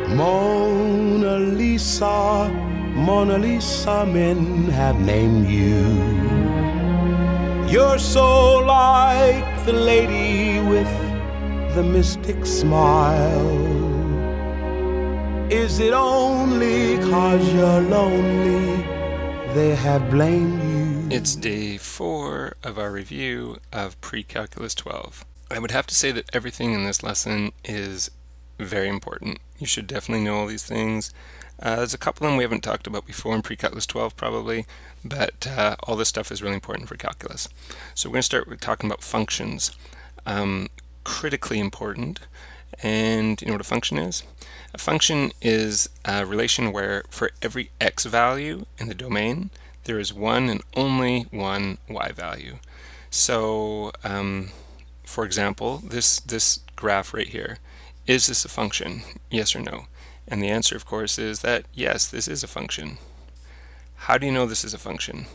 Mona Lisa, Mona Lisa, men have named you. You're so like the lady with the mystic smile. Is it only 'cause you're lonely they have blamed you? It's day 4 of our review of PreCalculus 12. I would have to say that everything in this lesson is very important. You should definitely know all these things. There's a couple of them we haven't talked about before in PreCalculus 12 probably, but all this stuff is really important for calculus. So we're going to start with talking about functions. Critically important. And you know what a function is? A function is a relation where for every x value in the domain there is one and only one y value. So for example, this graph right here, is this a function? Yes or no? And the answer, of course, is that yes, this is a function. How do you know this is a function?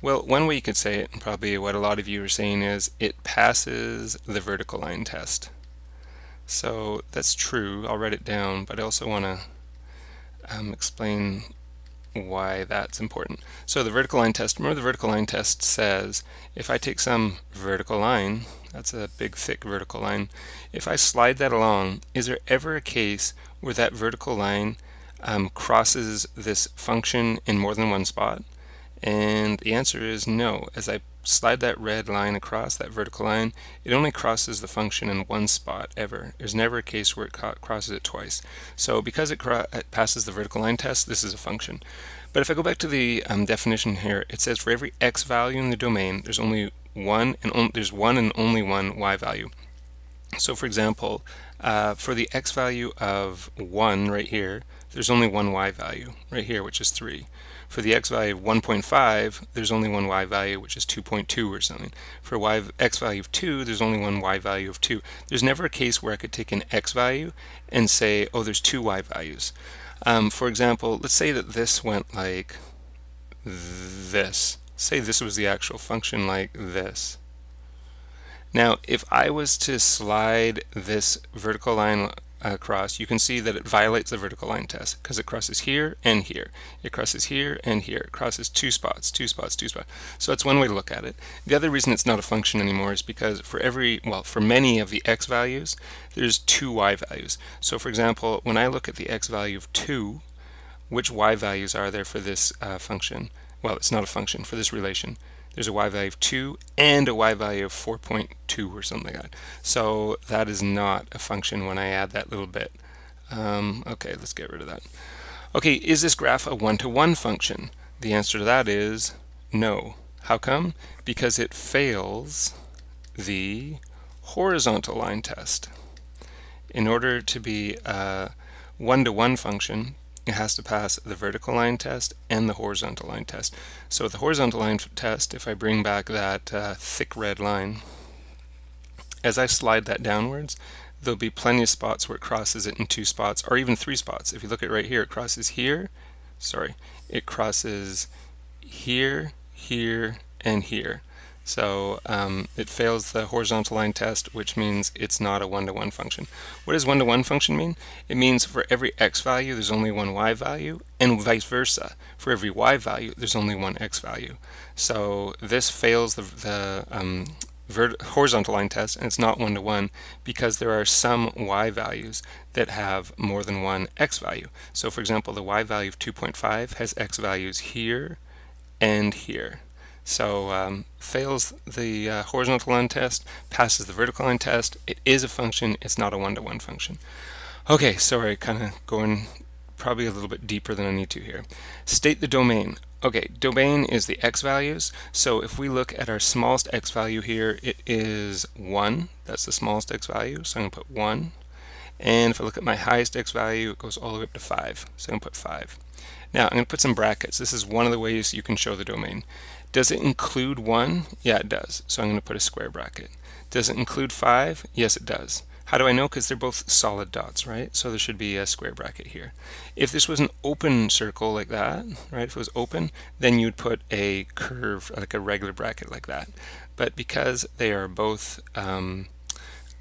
Well, one way you could say it, and probably what a lot of you are saying, is it passes the vertical line test. So that's true. I'll write it down, but I also want to explain why that's important. So the vertical line test, remember the vertical line test says if I take some vertical line, that's a big thick vertical line, if I slide that along, is there ever a case where that vertical line crosses this function in more than one spot? And the answer is no. As I slide that red line across, that vertical line, it only crosses the function in one spot ever. There's never a case where it crosses it twice. So because it passes the vertical line test, this is a function. But if I go back to the definition here, it says for every x value in the domain, there's only one and there's one and only one y value. So for example, for the x value of 1 right here, there's only one y value right here, which is 3. For the x value of 1.5, there's only one y value, which is 2.2 or something. For x value of 2, there's only one y value of 2. There's never a case where I could take an x value and say, oh, there's two y values. For example, let's say that this went like this. Say this was the actual function like this. Now, if I was to slide this vertical line across, you can see that it violates the vertical line test because it crosses here and here. It crosses here and here. It crosses two spots, two spots, two spots. So that's one way to look at it. The other reason it's not a function anymore is because for for many of the x values, there's two y values. So for example, when I look at the x value of 2, which y values are there for this function? Well, it's not a function for this relation. There's a y value of 2 and a y value of 4.2 or something like that. So that is not a function when I add that little bit. Okay, let's get rid of that. Okay, is this graph a one-to-one function? The answer to that is no. How come? Because it fails the horizontal line test. In order to be a one-to-one function, it has to pass the vertical line test and the horizontal line test. So with the horizontal line test, if I bring back that thick red line, as I slide that downwards, there'll be plenty of spots where it crosses it in 2 spots, or even 3 spots. If you look at right here, it crosses here, it crosses here, here, and here. So it fails the horizontal line test, which means it's not a one-to-one function. What does one-to-one function mean? It means for every x value, there's only one y value, and vice versa. For every y value, there's only one x value. So this fails the horizontal line test, and it's not one-to-one because there are some y values that have more than one x value. So for example, the y value of 2.5 has x values here and here. So fails the horizontal line test, passes the vertical line test. It is a function, it's not a one-to-one function. Okay, sorry, kind of going probably a little bit deeper than I need to here. State the domain. Okay, domain is the x values. So if we look at our smallest x value here, it is 1. That's the smallest x value, so I'm going to put 1. And if I look at my highest x value, it goes all the way up to 5. So I'm going to put 5. Now I'm going to put some brackets. This is one of the ways you can show the domain. Does it include 1? Yeah, it does. So I'm going to put a square bracket. Does it include 5? Yes, it does. How do I know? Because they're both solid dots, right? So there should be a square bracket here. If this was an open circle like that, right, if it was open, then you'd put a curve, like a regular bracket like that. But because they are both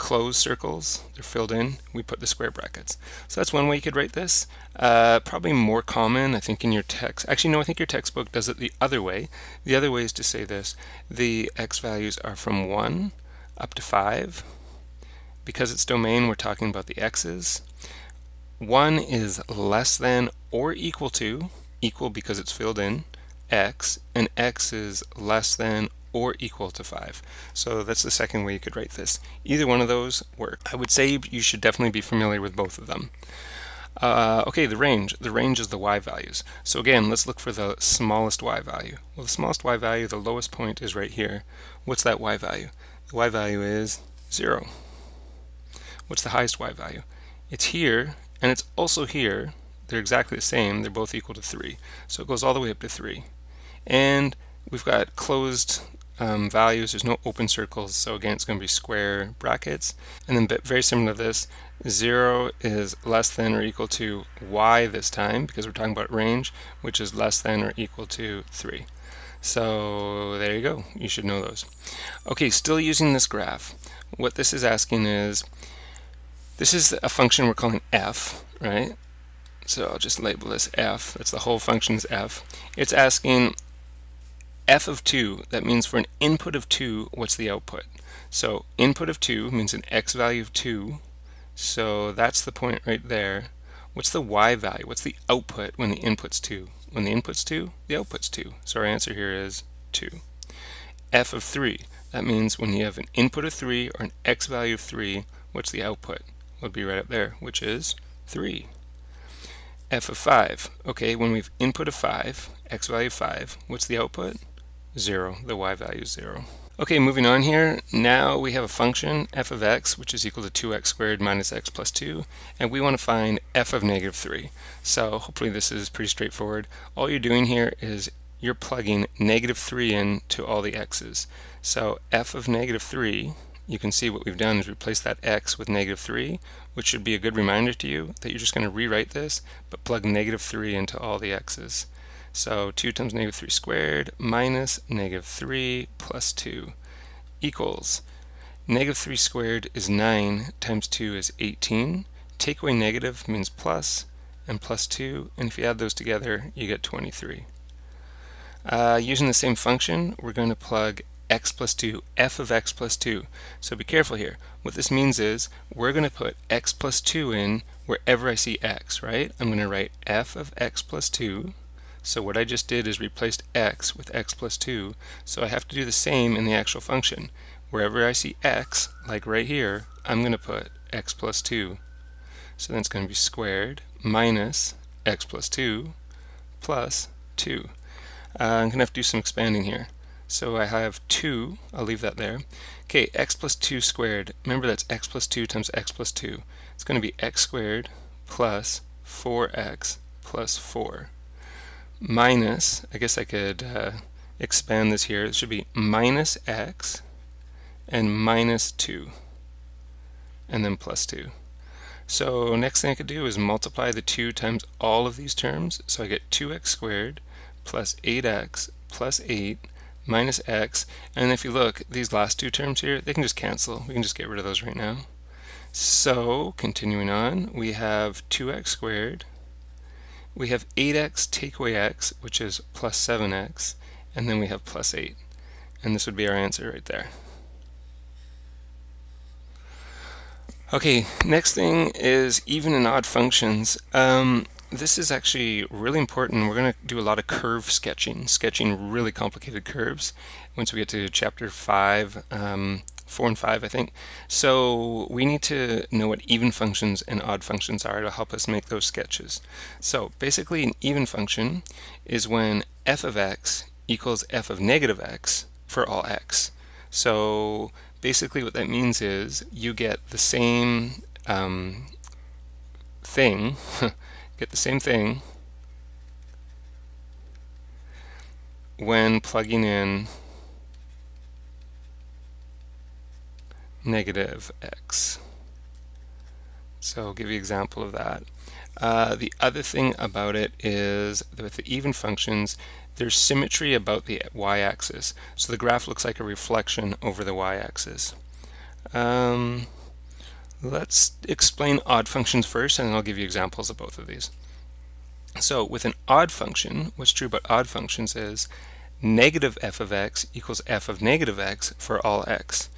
closed circles, they're filled in, we put the square brackets. So that's one way you could write this. Probably more common, I think, in your text. Actually, no, I think your textbook does it the other way. The other way is to say this: the x values are from 1 up to 5. Because it's domain, we're talking about the x's. 1 is less than or equal to, equal because it's filled in, x, and x is less than or equal to 5. So that's the second way you could write this. Either one of those work. I would say you should definitely be familiar with both of them. Okay, the range. The range is the y values. So again, let's look for the smallest y value. Well, the smallest y value, the lowest point is right here. What's that y value? The y value is 0. What's the highest y value? It's here, and it's also here. They're exactly the same. They're both equal to 3. So it goes all the way up to 3. And we've got closed values. There's no open circles, so again it's going to be square brackets. And then very similar to this, 0 is less than or equal to y this time, because we're talking about range, which is less than or equal to 3. So there you go. You should know those. Okay, still using this graph. What this is asking is, this is a function we're calling f, right? So I'll just label this f. That's the whole function is f. It's asking f of 2. That means for an input of 2, what's the output? So input of 2 means an x value of 2. So that's the point right there. What's the y value? What's the output when the input's 2? When the input's 2, the output's 2. So our answer here is 2. F of 3. That means when you have an input of 3 or an x value of 3, what's the output? Would be right up there, which is 3. F of 5. Okay, when we've input of 5, x value of 5, what's the output? 0. The y value is 0. Okay, moving on here. Now we have a function, f of x, which is equal to 2x squared minus x plus 2, and we want to find f of negative 3. So hopefully this is pretty straightforward. All you're doing here is you're plugging negative 3 in to all the x's. So f of negative 3, you can see what we've done is replace that x with negative 3, which should be a good reminder to you that you're just going to rewrite this, but plug negative 3 into all the x's. So 2 times negative 3 squared minus negative 3 plus 2 equals negative 3 squared is 9 times 2 is 18. Take away negative means plus, and plus 2, and if you add those together, you get 23. Using the same function, we're going to plug x plus 2, f of x plus 2. So be careful here. What this means is we're going to put x plus 2 in wherever I see x, right? I'm going to write f of x plus 2. So what I just did is replaced x with x plus 2. So I have to do the same in the actual function. Wherever I see x, like right here, I'm going to put x plus 2. So then it's going to be squared minus x plus 2 plus 2. I'm going to have to do some expanding here. So I have 2, I'll leave that there. Okay, x plus 2 squared. Remember that's x plus 2 times x plus 2. It's going to be x squared plus 4x plus 4. Minus, I guess I could expand this here. It should be minus x and minus 2. And then plus 2. So next thing I could do is multiply the 2 times all of these terms. So I get 2x squared plus 8x plus 8 minus x, and if you look, these last two terms here, they can just cancel. We can just get rid of those right now. So continuing on, we have 2x squared, we have 8x take away x, which is plus 7x, and then we have plus 8, and this would be our answer right there. Okay, next thing is even and odd functions. This is actually really important. We're going to do a lot of curve sketching really complicated curves once we get to chapter 5, 4 and 5, I think. So we need to know what even functions and odd functions are to help us make those sketches. So basically an even function is when f of x equals f of negative x for all x. So basically what that means is you get the same thing get the same thing when plugging in negative x. So I'll give you an example of that. The other thing about it is that with the even functions, there's symmetry about the y-axis. So the graph looks like a reflection over the y-axis. Let's explain odd functions first, and then I'll give you examples of both of these. So with an odd function, what's true about odd functions is negative f of x equals f of negative x for all x.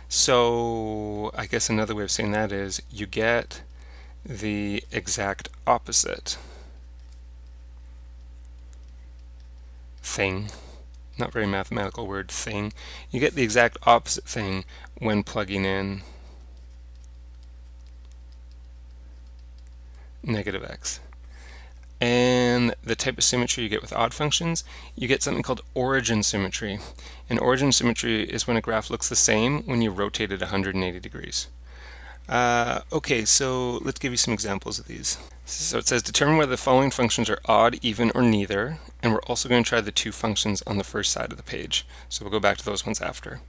So I guess another way of saying that is you get the exact opposite thing. Not very mathematical word, thing. You get the exact opposite thing when plugging in negative x. And the type of symmetry you get with odd functions, you get something called origin symmetry. And origin symmetry is when a graph looks the same when you rotate it 180 degrees. Okay, so let's give you some examples of these. So it says determine whether the following functions are odd, even, or neither, and we're also going to try the two functions on the first side of the page. So we'll go back to those ones after.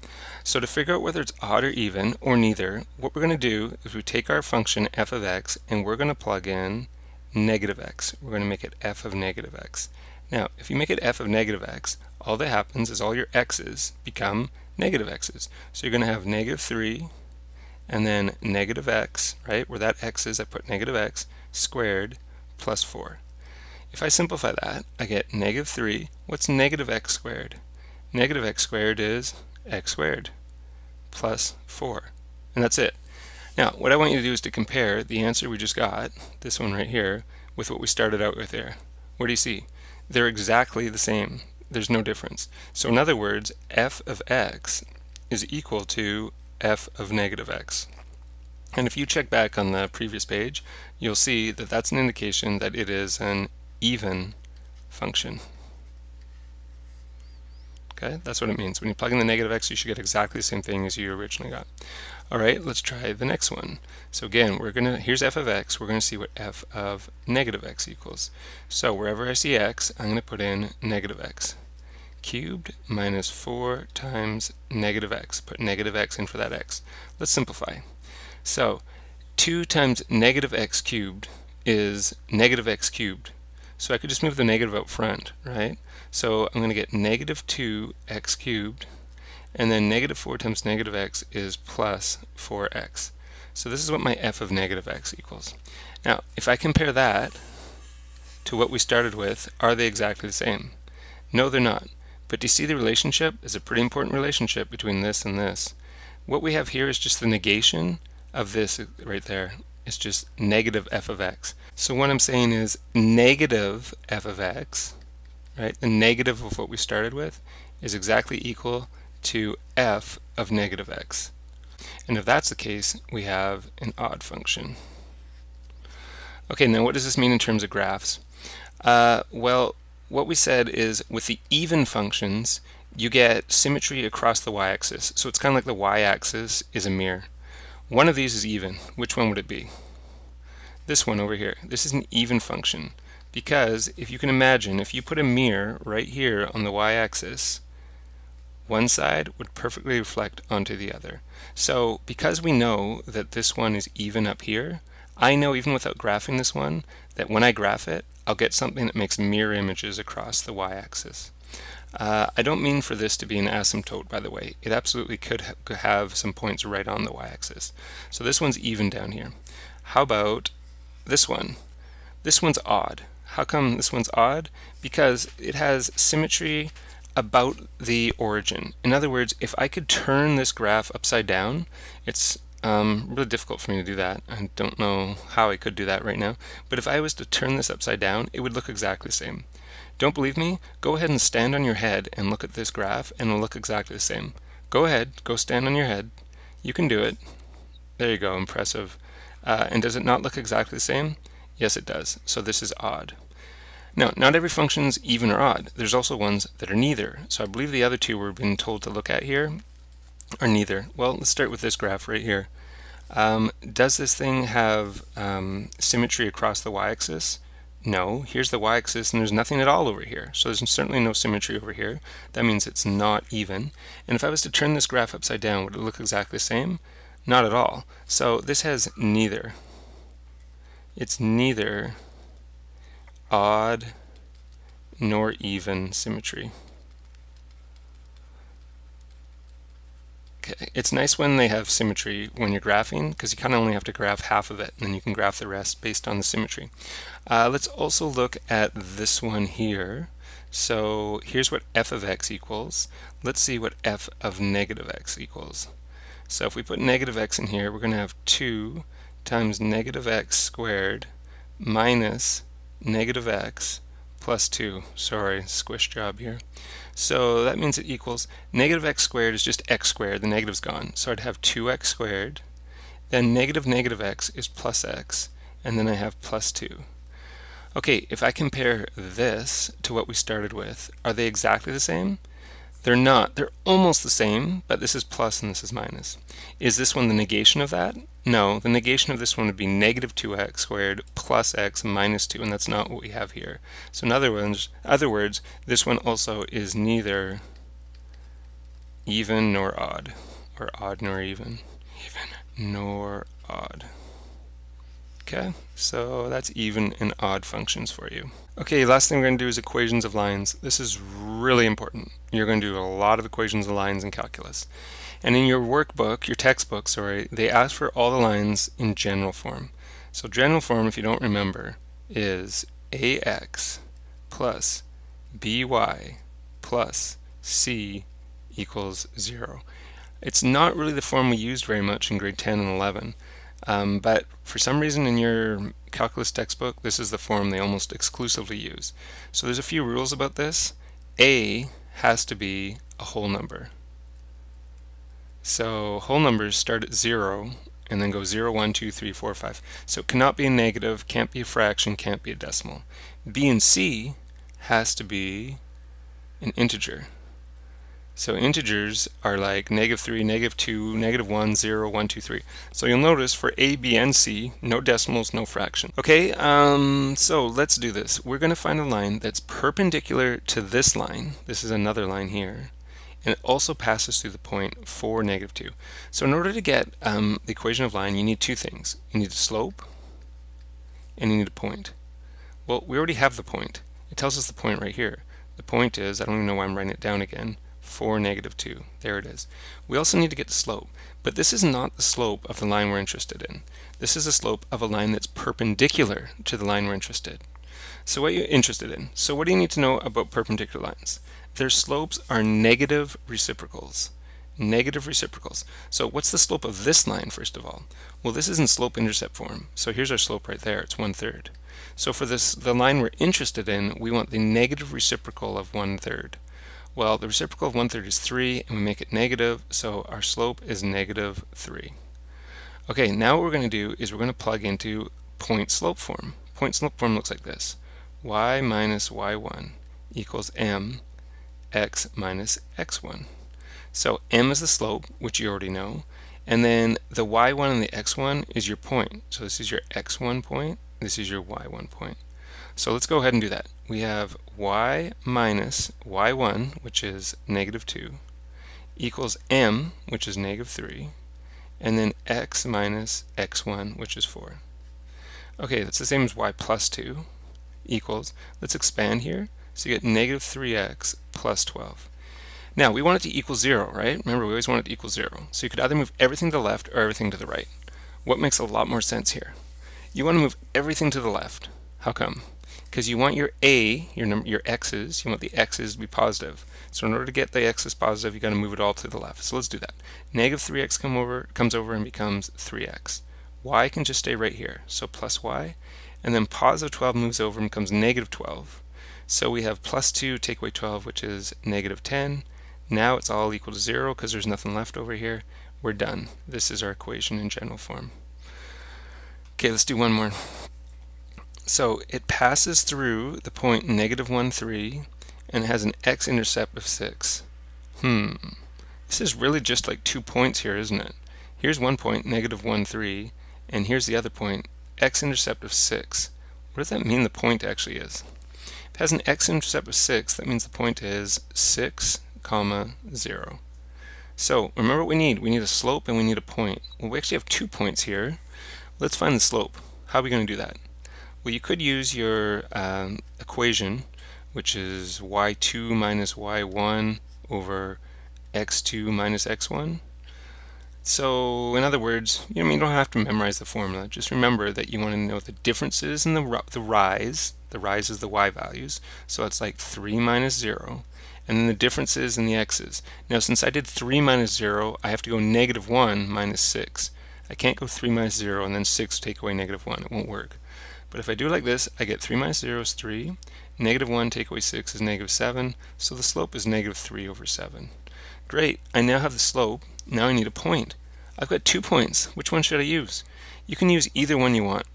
So to figure out whether it's odd or even or neither, what we're going to do is we take our function f of x and we're going to plug in negative x. We're going to make it f of negative x. Now, if you make it f of negative x, all that happens is all your x's become negative x's. So you're going to have negative 3 and then negative x, right? Where that x is, I put negative x squared plus 4. If I simplify that, I get negative 3. What's negative x squared? Negative x squared is x squared plus 4. And that's it. Now, what I want you to do is to compare the answer we just got, this one right here, with what we started out with there. What do you see? They're exactly the same. There's no difference. So in other words, f of x is equal to f of negative x. And if you check back on the previous page, you'll see that that's an indication that it is an even function. Okay, that's what it means. When you plug in the negative x, you should get exactly the same thing as you originally got. All right, let's try the next one. So again, here's f of x. We're going to see what f of negative x equals. So wherever I see x, I'm going to put in negative x. Cubed minus 4 times negative x. Put negative x in for that x. Let's simplify. So 2 times negative x cubed is negative x cubed. So I could just move the negative out front, right? So I'm going to get negative 2x cubed, and then negative 4 times negative x is plus 4x. So this is what my f of negative x equals. Now, if I compare that to what we started with, are they exactly the same? No, they're not. But do you see the relationship? It's a pretty important relationship between this and this. What we have here is just the negation of this right there. It's just negative f of x. So what I'm saying is negative f of x, right? The negative of what we started with is exactly equal to f of negative x. And if that's the case, we have an odd function. Okay, now what does this mean in terms of graphs? Well, what we said is with the even functions, you get symmetry across the y-axis. So it's kind of like the y-axis is a mirror. One of these is even. Which one would it be? This one over here. This is an even function because if you can imagine, if you put a mirror right here on the y-axis, one side would perfectly reflect onto the other. So because we know that this one is even up here, I know even without graphing this one that when I graph it, I'll get something that makes mirror images across the y-axis. I don't mean for this to be an asymptote, by the way. It absolutely could have some points right on the y-axis. So this one's even down here. How about this one? This one's odd. How come this one's odd? Because it has symmetry about the origin. In other words, if I could turn this graph upside down, it's really difficult for me to do that. I don't know how I could do that right now. But if I was to turn this upside down, it would look exactly the same. Don't believe me? Go ahead and stand on your head and look at this graph and it'll look exactly the same. Go ahead, go stand on your head. You can do it. There you go, impressive. And does it not look exactly the same? Yes, it does. So this is odd. Now, not every function is even or odd. There's also ones that are neither. So I believe the other two we're being told to look at here are neither. Well, let's start with this graph right here. Does this thing have symmetry across the y-axis? No. Here's the y-axis and there's nothing at all over here. So there's certainly no symmetry over here. That means it's not even. And if I was to turn this graph upside down, would it look exactly the same? Not at all. So this has neither. It's neither odd nor even symmetry. Okay, it's nice when they have symmetry when you're graphing, because you kind of only have to graph half of it, and then you can graph the rest based on the symmetry. Let's also look at this one here. So here's what f of x equals. Let's see what f of negative x equals. So if we put negative x in here, we're going to have 2 times negative x squared minus negative x plus 2. Sorry, squish job here. So that means it equals negative x squared is just x squared. The negative's gone. So I'd have 2x squared. Then negative negative x is plus x. And then I have plus 2. Okay, if I compare this to what we started with, are they exactly the same? They're not. They're almost the same, but this is plus and this is minus. Is this one the negation of that? No, the negation of this one would be negative 2x squared plus x minus 2, and that's not what we have here. So in other words, this one also is neither even nor odd, or odd nor even nor odd. Okay, so that's even and odd functions for you. Okay, last thing we're going to do is equations of lines. This is really important. You're going to do a lot of equations of lines in calculus. And in your workbook, your textbook, sorry, they ask for all the lines in general form. So general form, if you don't remember, is ax plus by plus c equals 0. It's not really the form we used very much in grade 10 and 11. But for some reason in your calculus textbook, this is the form they almost exclusively use. So there's a few rules about this. A has to be a whole number. So whole numbers start at 0 and then go 0, 1, 2, 3, 4, 5. So it cannot be a negative, can't be a fraction, can't be a decimal. B and C has to be an integer. So integers are like negative 3, negative 2, negative 1, 0, 1, 2, 3. So you'll notice for A, B, and C, no decimals, no fraction. Okay, so let's do this. We're going to find a line that's perpendicular to this line. This is another line here. And it also passes through the point 4, negative 2. So in order to get the equation of line, you need two things. You need a slope, and you need a point. Well, we already have the point. It tells us the point right here. The point is, I don't even know why I'm writing it down again, 4, negative 2. There it is. We also need to get the slope, but this is not the slope of the line we're interested in. This is the slope of a line that's perpendicular to the line we're interested. So what are you interested in? So what do you need to know about perpendicular lines? Their slopes are negative reciprocals. Negative reciprocals. So what's the slope of this line, first of all? Well, this is in slope-intercept form. So here's our slope right there. It's 1/3. So for the line we're interested in, we want the negative reciprocal of 1/3. Well, the reciprocal of 1/3 is 3, and we make it negative, so our slope is negative 3. Okay, now what we're going to do is we're going to plug into point slope form. Point slope form looks like this. Y minus y1 equals m x minus x1. So m is the slope, which you already know, and then the y1 and the x1 is your point. So this is your x1 point, this is your y1 point. So let's go ahead and do that. We have y minus y1, which is negative 2, equals m, which is negative 3, and then x minus x1, which is 4. Okay, that's the same as y plus 2, equals, let's expand here, so you get negative 3x plus 12. Now, we want it to equal 0, right? Remember, we always want it to equal 0. So you could either move everything to the left or everything to the right. What makes a lot more sense here? You want to move everything to the left. How come? Because you want your a, your x's, you want the x's to be positive. So in order to get the x's positive, you got to move it all to the left. So let's do that. Negative 3x comes over and becomes 3x. Y can just stay right here, so plus y. And then positive 12 moves over and becomes negative 12. So we have plus 2 take away 12, which is negative 10. Now it's all equal to 0 because there's nothing left over here. We're done. This is our equation in general form. Okay, let's do one more. So it passes through the point negative 1, 3, and it has an x-intercept of 6. This is really just like 2 points here, isn't it? Here's one point, negative 1, 3, and here's the other point, x-intercept of 6. What does that mean the point actually is? If it has an x-intercept of 6, that means the point is 6, 0. So remember what we need. We need a slope and we need a point. Well, we actually have 2 points here. Let's find the slope. How are we going to do that? Well, you could use your equation, which is y2 minus y1 over x2 minus x1. So in other words, you don't have to memorize the formula. Just remember that you want to know the differences in the rise. The rise is the y values. So it's like 3 minus 0. And then the differences in the x's. Now since I did 3 minus 0, I have to go negative 1 minus 6. I can't go 3 minus 0 and then 6 take away negative 1. It won't work. But if I do it like this, I get 3 minus 0 is 3. Negative 1 take away 6 is negative 7. So the slope is negative 3 over 7. Great, I now have the slope. Now I need a point. I've got 2 points. Which one should I use? You can use either one you want.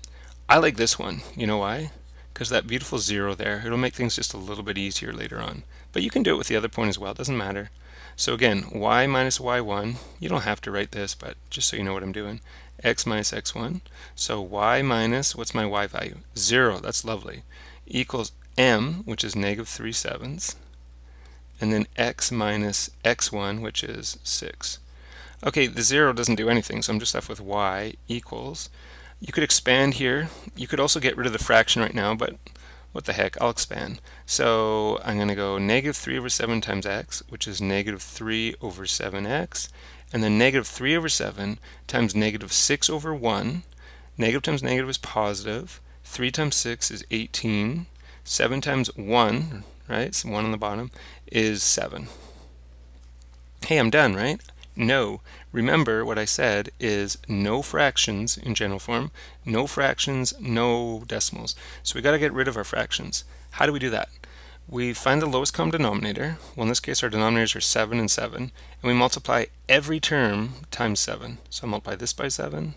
I like this one. You know why? Because that beautiful 0 there, it'll make things just a little bit easier later on. But you can do it with the other point as well, it doesn't matter. So again, y minus y1, you don't have to write this, but just so you know what I'm doing, x minus x1. So y minus, what's my y value? 0, that's lovely, equals m, which is negative 3/7, and then x minus x1, which is 6. Okay, the 0 doesn't do anything, so I'm just left with y equals. You could expand here. You could also get rid of the fraction right now, but what the heck, I'll expand. So I'm going to go negative 3 over 7 times x, which is negative 3 over 7x, and then negative 3 over 7 times negative 6 over 1. Negative times negative is positive. 3 times 6 is 18. 7 times 1, right, so 1 on the bottom, is 7. Hey, I'm done, right? No. Remember what I said is no fractions in general form, no fractions, no decimals. So we got to get rid of our fractions. How do we do that? We find the lowest common denominator. Well, in this case our denominators are 7 and 7, and we multiply every term times 7. So I multiply this by 7,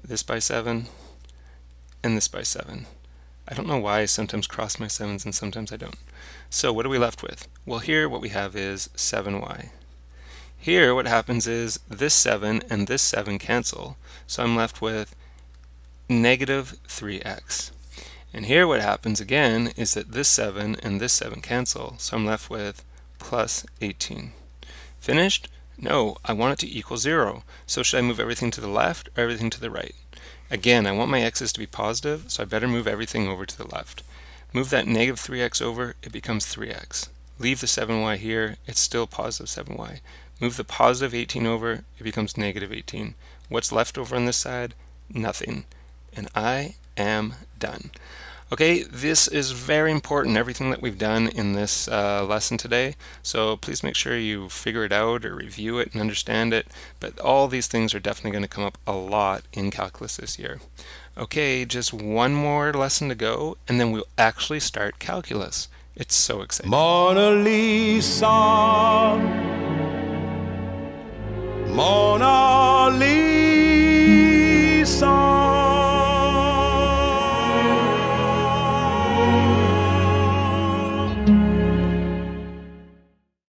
this by 7, and this by 7. I don't know why I sometimes cross my 7s and sometimes I don't. So what are we left with? Well, here what we have is 7y. Here what happens is this 7 and this 7 cancel, so I'm left with negative 3x. And here what happens again is that this 7 and this 7 cancel, so I'm left with plus 18. Finished? No, I want it to equal 0. So should I move everything to the left or everything to the right? Again, I want my x's to be positive, so I better move everything over to the left. Move that negative 3x over, it becomes 3x. Leave the 7y here, it's still positive 7y. Move the positive 18 over, it becomes negative 18. What's left over on this side? Nothing. And I am done. Okay, this is very important, everything that we've done in this lesson today. So please make sure you figure it out or review it and understand it. But all these things are definitely going to come up a lot in calculus this year. Okay, just one more lesson to go, and then we'll actually start calculus. It's so exciting. Mona Lisa, Mona Lisa.